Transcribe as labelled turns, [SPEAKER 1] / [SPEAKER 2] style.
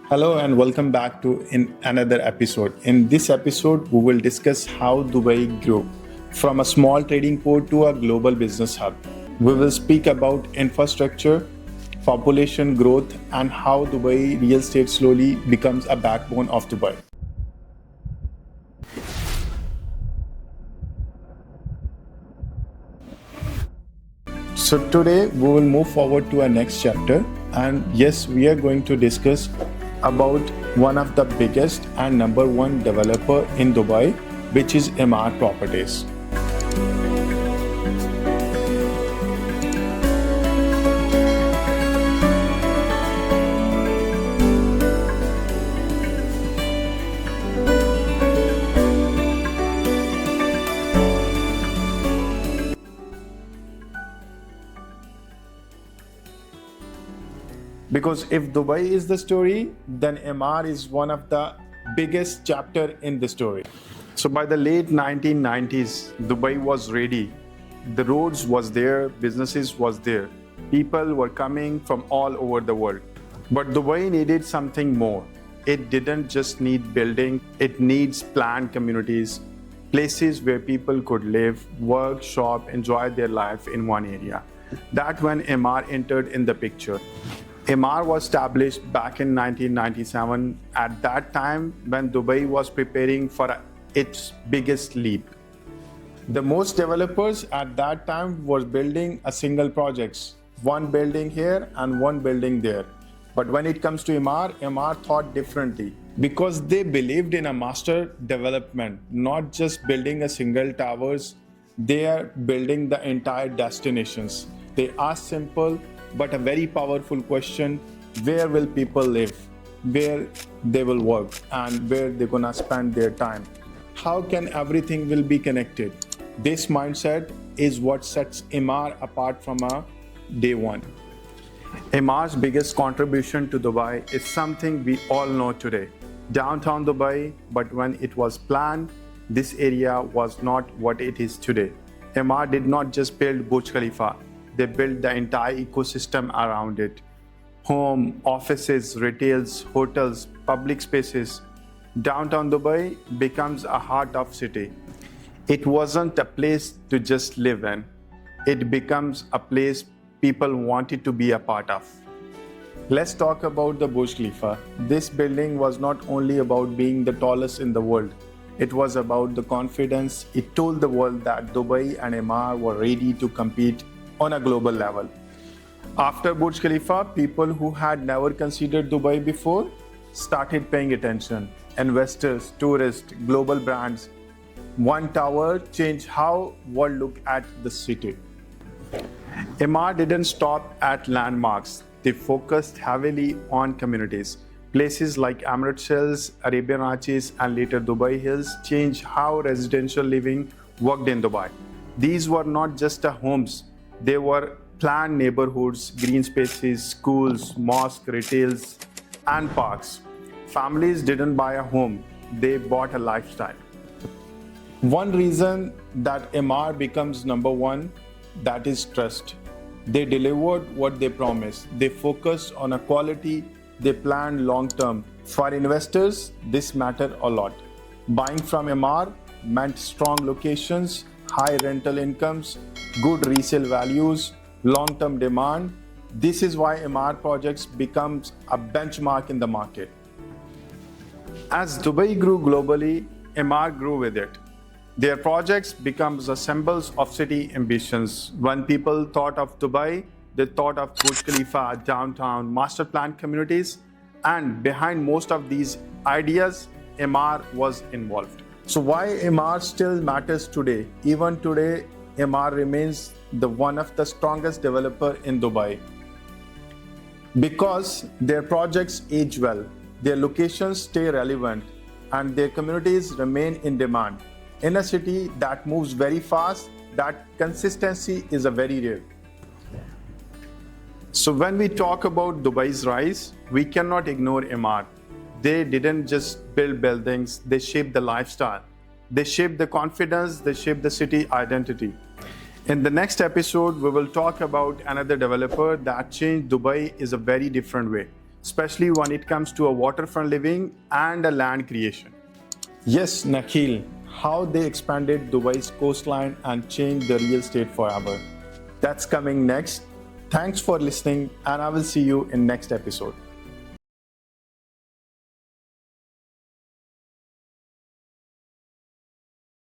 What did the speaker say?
[SPEAKER 1] Hello and welcome back to another episode. In this episode, we will discuss how Dubai grew from a small trading port to a global business hub. We will speak about infrastructure, population growth, and how Dubai real estate slowly becomes a backbone of Dubai. So today we will move forward to our next chapter, and yes, we are going to discuss about one of the biggest and number one developer in Dubai, which is Emaar Properties. Because if Dubai is the story, then Emaar is one of the biggest chapter in the story. So by the late 1990s, Dubai was ready. The roads was there, businesses was there. People were coming from all over the world. But Dubai needed something more. It didn't just need building, it needs planned communities, places where people could live, work, shop, enjoy their life in one area. That's when Emaar entered in the picture. Emaar was established back in 1997, at that time when Dubai was preparing for its biggest leap. The most developers at that time were building a single projects, one building here and one building there. But when it comes to Emaar thought differently because they believed in a master development, not just building a single towers, they are building the entire destinations. They asked simple but a very powerful question: where will people live, where they will work, and where they're gonna spend their time? How can everything will be connected? This mindset is what sets Emaar apart from a day one. Emaar's biggest contribution to Dubai is something we all know today. Downtown Dubai, but when it was planned, this area was not what it is today. Emaar did not just build Burj Khalifa, they built the entire ecosystem around it. Home, offices, retails, hotels, public spaces. Downtown Dubai becomes a heart of city. It wasn't a place to just live in. It becomes a place people wanted to be a part of. Let's talk about the Burj Khalifa. This building was not only about being the tallest in the world. It was about the confidence. It told the world that Dubai and Emaar were ready to compete on a global level. After Burj Khalifa, people who had never considered Dubai before started paying attention. Investors, tourists, global brands. One tower changed how world look at the city. Emaar didn't stop at landmarks. They focused heavily on communities. Places like Emergence, Arabian Arches, and later Dubai Hills changed how residential living worked in Dubai. These were not just homes. They were planned neighborhoods, green spaces, schools, mosques, retails, and parks. Families didn't buy a home, they bought a lifestyle. One reason that Emaar becomes number one, that is trust. They delivered what they promised. They focused on a quality, they planned long term. For investors, this mattered a lot. Buying from Emaar meant strong locations, high rental incomes, good resale values, long-term demand. This is why Emaar projects becomes a benchmark in the market. As Dubai grew globally, Emaar grew with it. Their projects becomes the symbols of city ambitions. When people thought of Dubai, they thought of Burj Khalifa, downtown, master plan communities, and behind most of these ideas, Emaar was involved. So why Emaar still matters today? Even today, Emaar remains the one of the strongest developer in Dubai. Because their projects age well, their locations stay relevant, and their communities remain in demand. In a city that moves very fast, that consistency is a very rare. So when we talk about Dubai's rise, we cannot ignore Emaar. They didn't just build buildings, they shaped the lifestyle. They shaped the confidence, they shaped the city identity. In the next episode, we will talk about another developer that changed Dubai in a very different way. especially when it comes to a waterfront living and a land creation. Yes, Nakhil, how they expanded Dubai's coastline and changed the real estate forever. That's coming next. Thanks for listening, and I will see you in next episode.